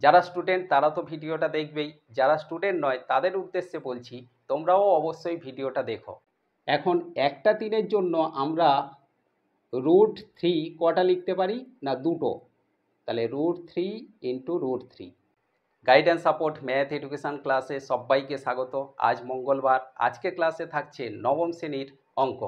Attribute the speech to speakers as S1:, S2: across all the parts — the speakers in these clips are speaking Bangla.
S1: যারা স্টুডেন্ট তারা তো ভিডিওটা দেখবেই, যারা স্টুডেন্ট নয় তাদের উদ্দেশ্যে বলছি তোমরাও অবশ্যই ভিডিওটা দেখো। এখন একটা 3-এর জন্য আমরা √3 কটা লিখতে পারি না দুটো, তাহলে √3 into √3। Guidance support math education ক্লাসে সবাইকে স্বাগত। আজ মঙ্গলবার, আজকে ক্লাসে থাকছে নবম শ্রেণীর অঙ্ক।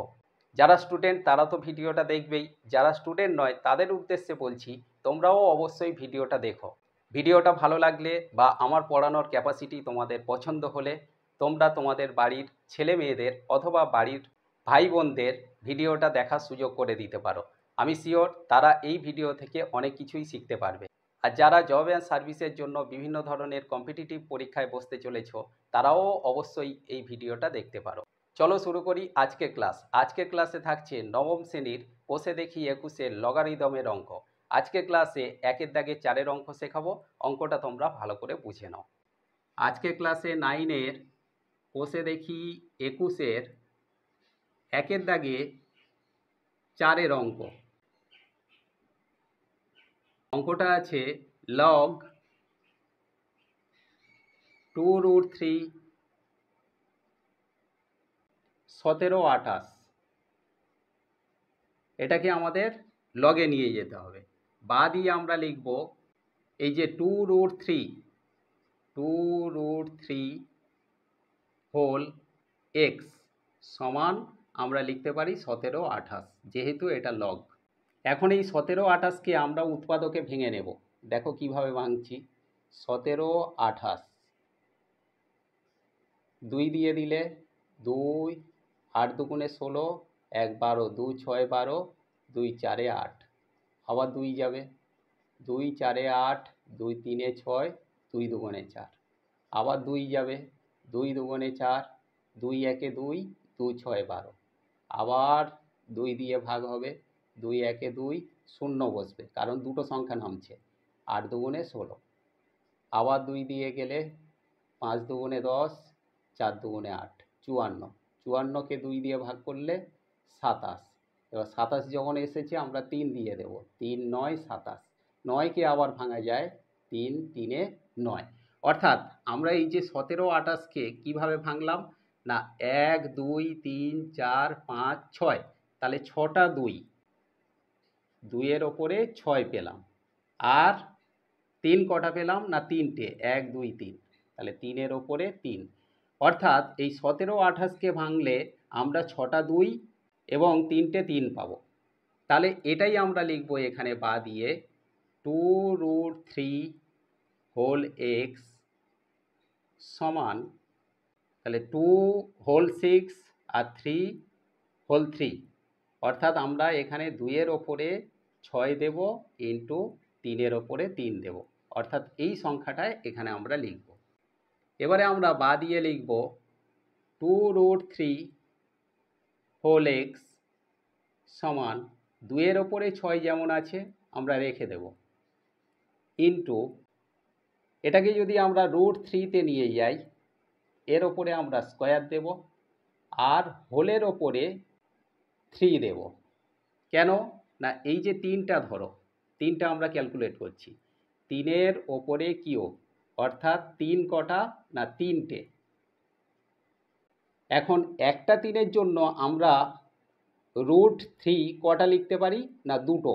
S1: যারা স্টুডেন্ট তারা তো ভিডিওটা দেখবেই, যারা স্টুডেন্ট নয় তাদের উদ্দেশ্যে বলছি তোমরাও অবশ্যই ভিডিওটা দেখো। ভিডিওটা ভালো লাগলে বা আমার পড়ানোর ক্যাপাসিটি তোমাদের পছন্দ হলে তোমরা তোমাদের বাড়ির ছেলে মেয়েদের অথবা বাড়ির ভাই বোনদের ভিডিওটা দেখার সুযোগ করে দিতে পারো। আমি শিওর তারা এই ভিডিও থেকে অনেক কিছুই শিখতে পারবে। আর যারা জব অ্যান্ড সার্ভিসের জন্য বিভিন্ন ধরনের কম্পিটিটিভ পরীক্ষায় বসতে চলেছ তারাও অবশ্যই এই ভিডিওটা দেখতে পারো। চলো শুরু করি আজকে ক্লাস। আজকে ক্লাসে থাকছে নবম শ্রেণীর কোষে দেখি 21-এর লগারিদমের অঙ্ক। আজকে ক্লাসে 1-এর দাগে 4-এর অঙ্ক শেখাবো, অঙ্কটা তোমরা ভালো করে বুঝে নাও। আজকে ক্লাসে 9-এর কোষে দেখি 21-এর 1-এর দাগে 4-এর অঙ্ক। অঙ্কটা আছে লগ 2√3 1728। এটাকে আমাদের লগে নিয়ে যেতে হবে। বা দিয়ে আমরা লিখব এই যে 2√3 হোল এক্স সমান আমরা লিখতে পারি 1728, যেহেতু এটা লগ। এখন এই 1728কে আমরা উৎপাদকে ভেঙে নেব। দেখো কিভাবে ভাঙছি। 1728 2 দিয়ে দিলে 2, 8 দুগুণে 16, 1 12, 2 6 12, 2 4 8, আবার 2 যাবে, 2 4 8, 2 3 6, 2 দুগুণে 4, আবার 2 যাবে, 2 দুগুণে 4, 2 1 2, 2 6 12, আবার 2 দিয়ে ভাগ হবে, 2 1 2, 0 বসবে কারণ দুটো সংখ্যা নামছে, 8 দুগুণে 16, আবার 2 দিয়ে গেলে 5 দুগুণে 10, 4 দুগুণে 8, 54, 54কে 2 দিয়ে ভাগ করলে 27। এবার 27 যখন এসেছে আমরা 3 দিয়ে দেব, 3 9 27, 9কে আবার ভাঙা যায় 3 3 9। অর্থাৎ আমরা এই যে 1728কে কীভাবে ভাঙলাম না 1 2 3 4 5 6, তাহলে 6টা 2, 2-এর ওপরে 6 পেলাম। আর 3 কটা পেলাম না 3টে, 1 2 3, তাহলে 3-এর ওপরে 3। অর্থাৎ এই 1728কে ভাঙলে আমরা 6টা 2 এবং 3টে 3 পাবো। তাহলে এটাই আমরা লিখব এখানে বা দিয়ে 2√3 হোল এক্স সমান, তাহলে 2 হোল 6 আর 3 হোল 3, অর্থাৎ আমরা এখানে 2-এর ওপরে 6 দেব ইন্টু 3-এর ওপরে 3 দেব, অর্থাৎ এই সংখ্যাটায় এখানে আমরা লিখব। এবারে আমরা বা দিয়ে লিখব 2√3 হোল এক্স সমান 2-এর ওপরে 6 যেমন আছে আমরা রেখে দেব ইন্টু, এটাকে যদি আমরা √3-তে নিয়ে যাই এর ওপরে আমরা স্কোয়ার দেব আর হোলের ওপরে 3 দেব। কেন না এই যে 3টা ধরো, 3টা আমরা ক্যালকুলেট করছি, 3-এর ওপরে কিউব, অর্থাৎ 3 কটা না 3টে। এখন একটা 3-এর জন্য আমরা √3 কটা লিখতে পারি না দুটো,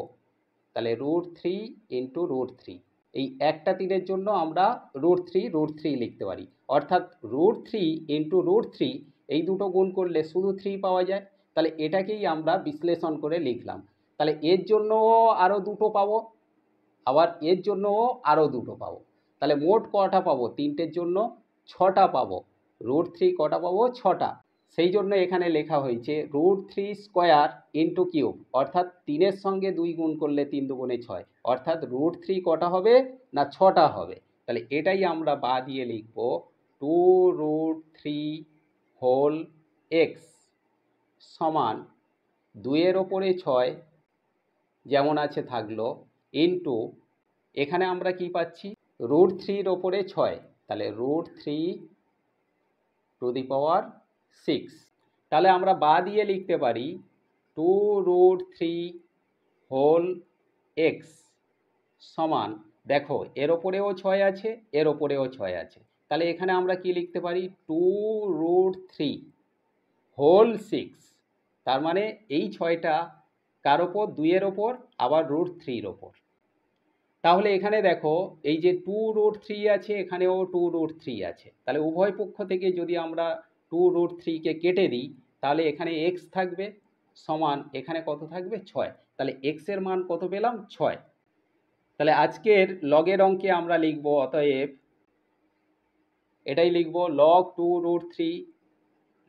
S1: তাহলে √3 ইন্টু √3। এই একটা 3-এর জন্য আমরা √3 লিখতে পারি, অর্থাৎ √3 ইন্টু √3 এই দুটো গুণ করলে শুধু 3 পাওয়া যায়। তাহলে এটাকেই আমরা বিশ্লেষণ করে লিখলাম। তাহলে এর জন্যও আরও দুটো পাবো, আবার এর জন্যও আরও দুটো পাবো, তাহলে মোট কটা পাবো 3টের জন্য 6টা পাবো। √3 কটা পাবো 6টা, সেই জন্য এখানে লেখা হয়েছে √3 স্কোয়ার ইন্টু কিউব, অর্থাৎ 3-এর সঙ্গে 2 গুণ করলে 3 দুগুণে 6, অর্থাৎ √3 কটা হবে না 6টা হবে। তাহলে এটাই আমরা বা দিয়ে লিখব 2√3 হোল এক্স সমান 2-এর ওপরে 6 যেমন আছে থাকলো ইন্টু, এখানে আমরা কি পাচ্ছি √3-র ওপরে 6, তাহলে √3⁶। তাহলে আমরা বা দিয়ে লিখতে পারি 2√3 হোল এক্স সমান, দেখো এর ওপরেও 6 আছে, এর ওপরেও 6 আছে, তাহলে এখানে আমরা কি লিখতে পারি, 2√3 হোল 6। তার মানে এই 6টা কার ওপর, 2-এর ওপর, আবার √3-র ওপর। তাহলে এখানে দেখো এই যে 2√3 আছে, এখানেও 2√3 আছে, তাহলে উভয় পক্ষ থেকে যদি আমরা 2√3-কে কেটে দিই, তাহলে এখানে x থাকবে সমান, এখানে কত থাকবে, 6। তাহলে x এর মান কত পেলাম, 6। তাহলে আজকের লগের অঙ্কে আমরা লিখব, অতএব এটাই লিখব, log 2√3,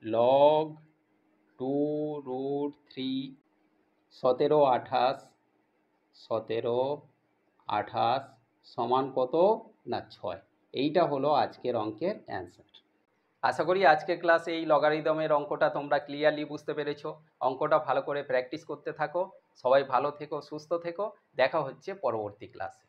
S1: log 2√3 17 28 সমান কত না 6। এইটা হলো আজকের অঙ্কের অ্যান্সার। আশা করি আজকের ক্লাসে এই লগারিদমের অঙ্কটা তোমরা ক্লিয়ারলি বুঝতে পেরেছো। অঙ্কটা ভালো করে প্র্যাকটিস করতে থাকো। সবাই ভালো থেকো, সুস্থ থেকো। দেখা হচ্ছে পরবর্তী ক্লাসে।